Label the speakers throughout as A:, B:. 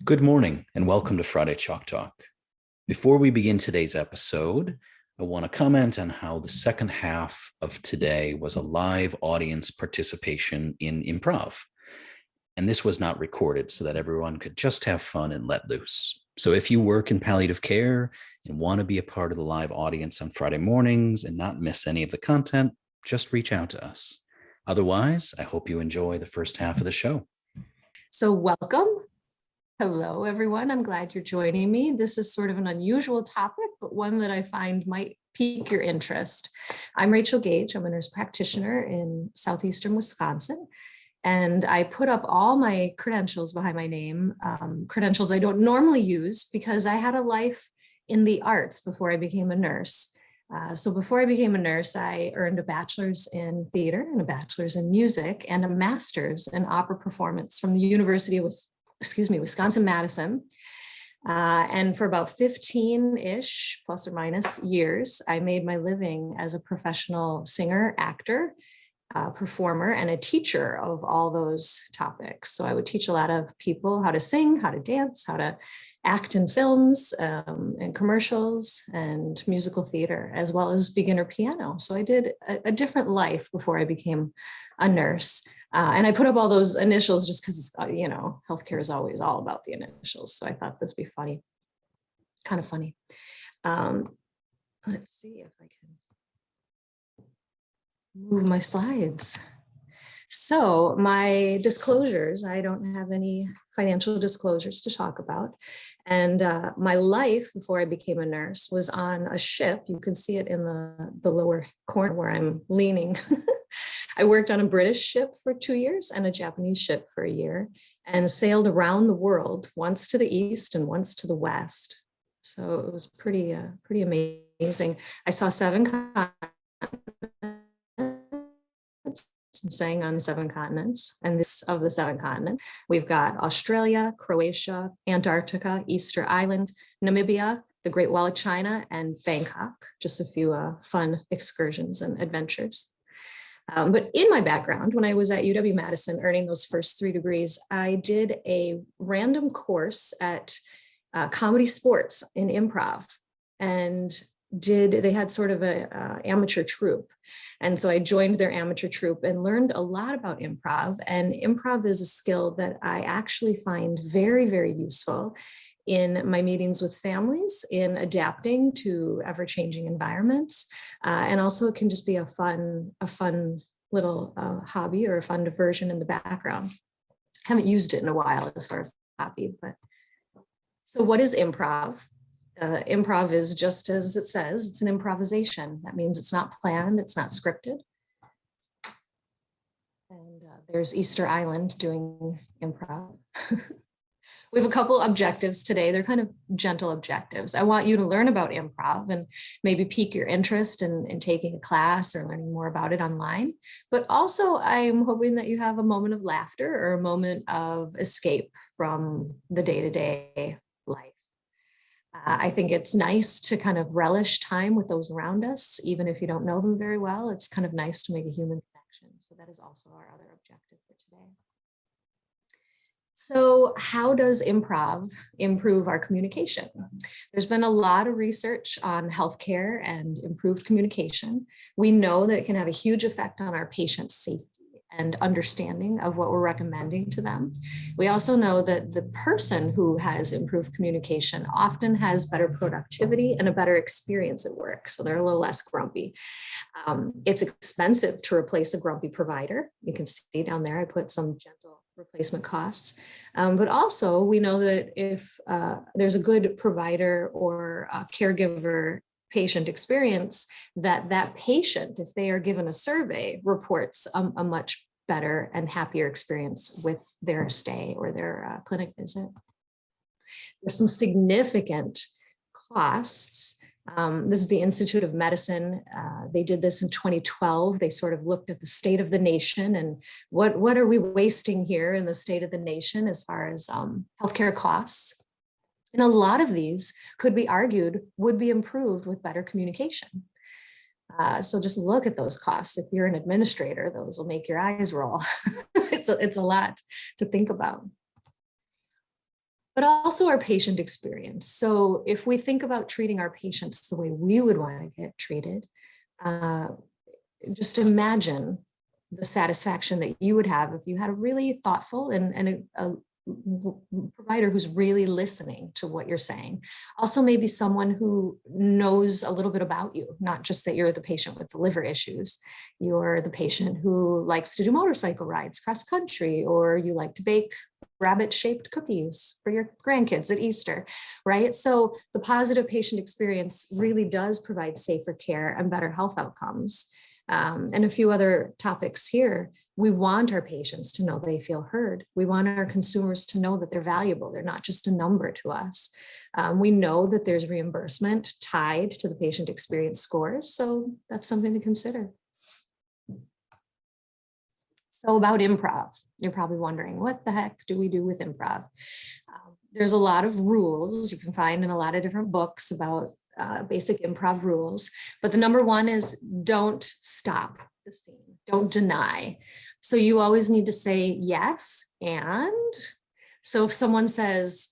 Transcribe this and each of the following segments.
A: Good morning and welcome to Friday Chalk Talk. Before we begin today's episode, I want to comment on how the second half of today was a live audience participation in improv. And this was not recorded so that everyone could just have fun and let loose. So if you work in palliative care and want to be a part of the live audience on Friday mornings and not miss any of the content, just reach out to us. Otherwise, I hope you enjoy the first half of the show.
B: So welcome. Hello, everyone. I'm glad you're joining me. This is sort of an unusual topic, but one that I find might pique your interest. I'm Rachel Gage. I'm a nurse practitioner in southeastern Wisconsin, and I put up all my credentials behind my name, credentials I don't normally use because I had a life in the arts before I became a nurse. So before I became a nurse, I earned a bachelor's in theater and a bachelor's in music and a master's in opera performance from the University of Wisconsin-Madison. And for about 15-ish, plus or minus years, I made my living as a professional singer, actor, performer, and a teacher of all those topics. So I would teach a lot of people how to sing, how to dance, how to act in films and commercials and musical theater, as well as beginner piano. So I did a different life before I became a nurse. And I put up all those initials just because, healthcare is always all about the initials. So I thought this would be funny, kind of funny. Let's see if I can move my slides. So my disclosures, I don't have any financial disclosures to talk about. And my life before I became a nurse was on a ship. You can see it in the lower corner where I'm leaning. I worked on a British ship for 2 years and a Japanese ship for a year and sailed around the world, once to the east and once to the west. So it was pretty amazing. I saw 7 continents and sang on 7 continents. And this of the 7 continents, we've got Australia, Croatia, Antarctica, Easter Island, Namibia, the Great Wall of China, and Bangkok. Just a few fun excursions and adventures. But in my background, when I was at UW-Madison earning those first 3 degrees, I did a random course at Comedy Sports in Improv, and they had sort of a amateur troupe. And so I joined their amateur troupe and learned a lot about improv. And improv is a skill that I actually find very, very useful in my meetings with families, in adapting to ever-changing environments. And also it can just be a fun little hobby or a fun diversion in the background. Haven't used it in a while as far as hobby, but. So what is improv? Improv is just as it says, it's an improvisation. That means it's not planned, it's not scripted. And there's Easter Island doing improv. We have a couple objectives today. They're kind of gentle objectives. I want you to learn about improv and maybe pique your interest in taking a class or learning more about it online. But also I'm hoping that you have a moment of laughter or a moment of escape from the day-to-day life. I think it's nice to kind of relish time with those around us, even if you don't know them very well. It's kind of nice to make a human connection. So that is also our other objective for today. So how does improv improve our communication? There's been a lot of research on healthcare and improved communication. We know that it can have a huge effect on our patients' safety and understanding of what we're recommending to them. We also know that the person who has improved communication often has better productivity and a better experience at work. So they're a little less grumpy. It's expensive to replace a grumpy provider. You can see down there, I put some gentle replacement costs. But also we know that if there's a good provider or a caregiver patient experience, that patient, if they are given a survey, reports a much better and happier experience with their stay or their clinic visit. There's some significant costs. This is the Institute of Medicine. They did this in 2012. They sort of looked at the state of the nation and what are we wasting here in the state of the nation as far as healthcare costs. And a lot of these could be argued would be improved with better communication. So just look at those costs. If you're an administrator, those will make your eyes roll. It's a lot to think about. but also our patient experience. So if we think about treating our patients the way we would want to get treated, just imagine the satisfaction that you would have if you had a really thoughtful and a provider who's really listening to what you're saying. Also, maybe someone who knows a little bit about you, not just that you're the patient with the liver issues. You're the patient who likes to do motorcycle rides cross country, or you like to bake rabbit-shaped cookies for your grandkids at Easter, right? So the positive patient experience really does provide safer care and better health outcomes. And a few other topics here. We want our patients to know they feel heard. We want our consumers to know that they're valuable. They're not just a number to us. We know that there's reimbursement tied to the patient experience scores. So that's something to consider. So about improv, you're probably wondering, what the heck do we do with improv? There's a lot of rules you can find in a lot of different books about basic improv rules, but the number one is don't stop the scene, don't deny. So you always need to say yes, and so if someone says,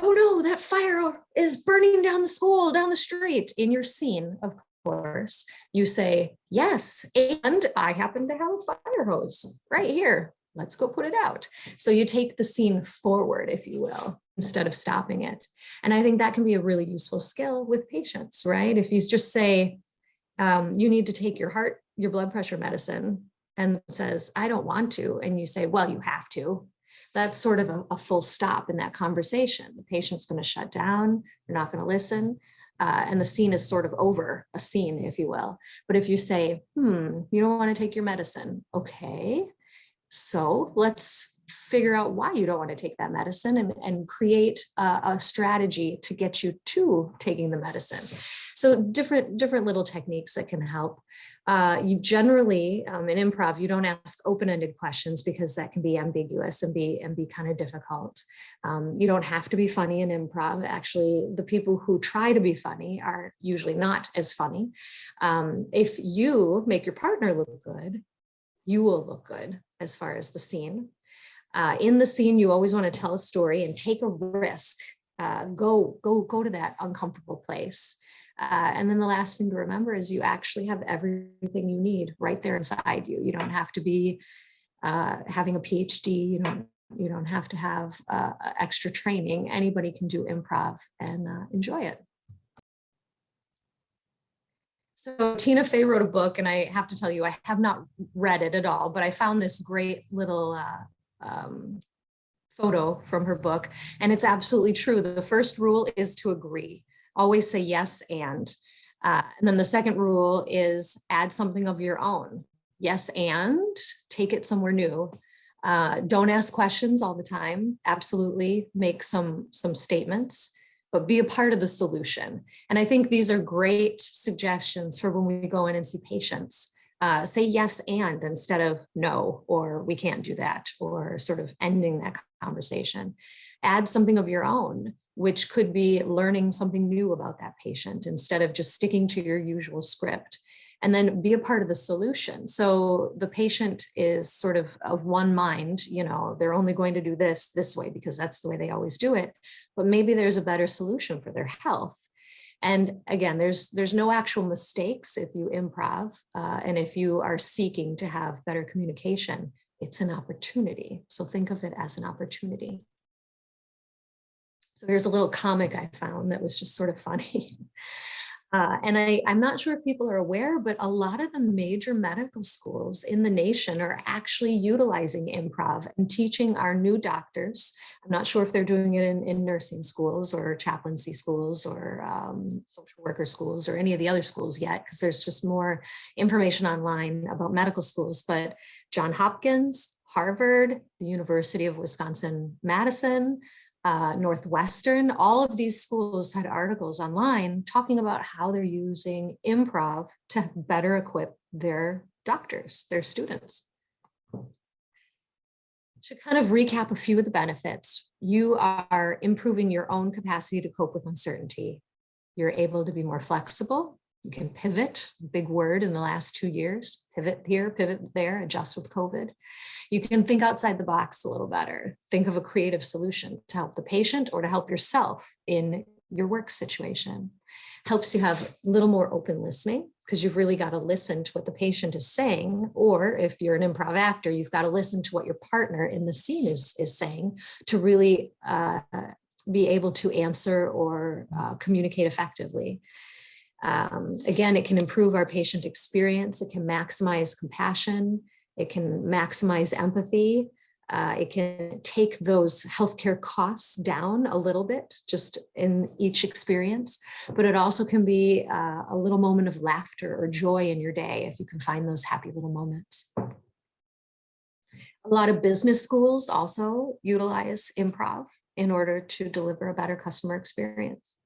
B: oh no, that fire is burning down the school, down the street, in your scene, of course, you say yes, and I happen to have a fire hose right here. Let's go put it out. So you take the scene forward, if you will, instead of stopping it. And I think that can be a really useful skill with patients, right? If you just say, you need to take your blood pressure medicine, and it says, I don't want to. And you say, well, you have to. That's sort of a full stop in that conversation. The patient's going to shut down. They're not going to listen. And the scene is sort of over, a scene, if you will. But if you say, you don't want to take your medicine. Okay. So let's figure out why you don't want to take that medicine and create a strategy to get you to taking the medicine. So different little techniques that can help. You generally, in improv, you don't ask open-ended questions because that can be ambiguous and be kind of difficult. You don't have to be funny in improv. Actually, the people who try to be funny are usually not as funny. If you make your partner look good, you will look good as far as the scene. In the scene, you always want to tell a story and take a risk. Go to that uncomfortable place. And then the last thing to remember is you actually have everything you need right there inside you. You don't have to be having a PhD. You don't have to have extra training. Anybody can do improv and enjoy it. So Tina Fey wrote a book, and I have to tell you, I have not read it at all, but I found this great little photo from her book, and it's absolutely true. The first rule is to agree. Always say yes, and then the second rule is add something of your own. Yes, and take it somewhere new. Don't ask questions all the time. Absolutely make some statements, but be a part of the solution. And I think these are great suggestions for when we go in and see patients. Say yes and instead of no, or we can't do that, or sort of ending that conversation. Add something of your own, which could be learning something new about that patient instead of just sticking to your usual script. And then be a part of the solution. So the patient is sort of one mind, they're only going to do this way because that's the way they always do it. But maybe there's a better solution for their health. And again, there's no actual mistakes if you improv. And if you are seeking to have better communication, it's an opportunity. So think of it as an opportunity. So here's a little comic I found that was just sort of funny. And I'm not sure if people are aware, but a lot of the major medical schools in the nation are actually utilizing improv and teaching our new doctors. I'm not sure if they're doing it in nursing schools or chaplaincy schools or social worker schools or any of the other schools yet, because there's just more information online about medical schools. But Johns Hopkins, Harvard, the University of Wisconsin-Madison, Northwestern, all of these schools had articles online talking about how they're using improv to better equip their doctors, their students. To kind of recap a few of the benefits, you are improving your own capacity to cope with uncertainty. You're able to be more flexible. You can pivot, big word in the last 2 years, pivot here, pivot there, adjust with COVID. You can think outside the box a little better. Think of a creative solution to help the patient or to help yourself in your work situation. Helps you have a little more open listening, because you've really got to listen to what the patient is saying. Or if you're an improv actor, you've got to listen to what your partner in the scene is saying to really be able to answer or communicate effectively. Again, it can improve our patient experience. It can maximize compassion. It can maximize empathy. It can take those healthcare costs down a little bit just in each experience, but it also can be a little moment of laughter or joy in your day if you can find those happy little moments. A lot of business schools also utilize improv in order to deliver a better customer experience.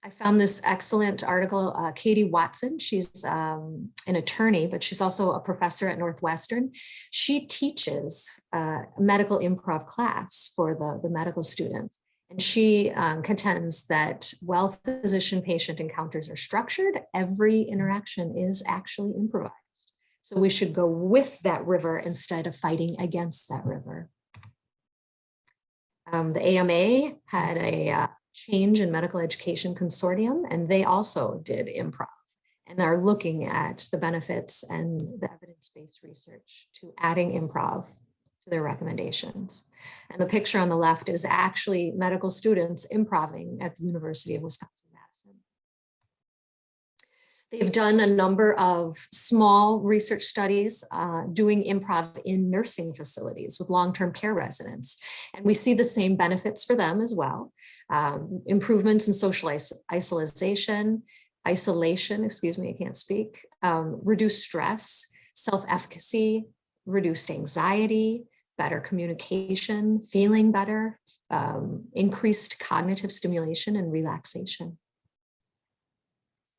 B: I found this excellent article, Katie Watson, she's an attorney, but she's also a professor at Northwestern. She teaches a medical improv class for the medical students. And she contends that while physician-patient encounters are structured, every interaction is actually improvised. So we should go with that river instead of fighting against that river. The AMA had a Change in Medical Education Consortium, and they also did improv and are looking at the benefits and the evidence-based research to adding improv to their recommendations. And the picture on the left is actually medical students improving at the University of Wisconsin-Madison. They've done a number of small research studies doing improv in nursing facilities with long-term care residents. And we see the same benefits for them as well. Improvements in social isolation, excuse me, I can't speak, reduced stress, self-efficacy, reduced anxiety, better communication, feeling better, increased cognitive stimulation and relaxation.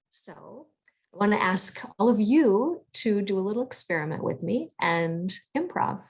B: So I want to ask all of you to do a little experiment with me and improv.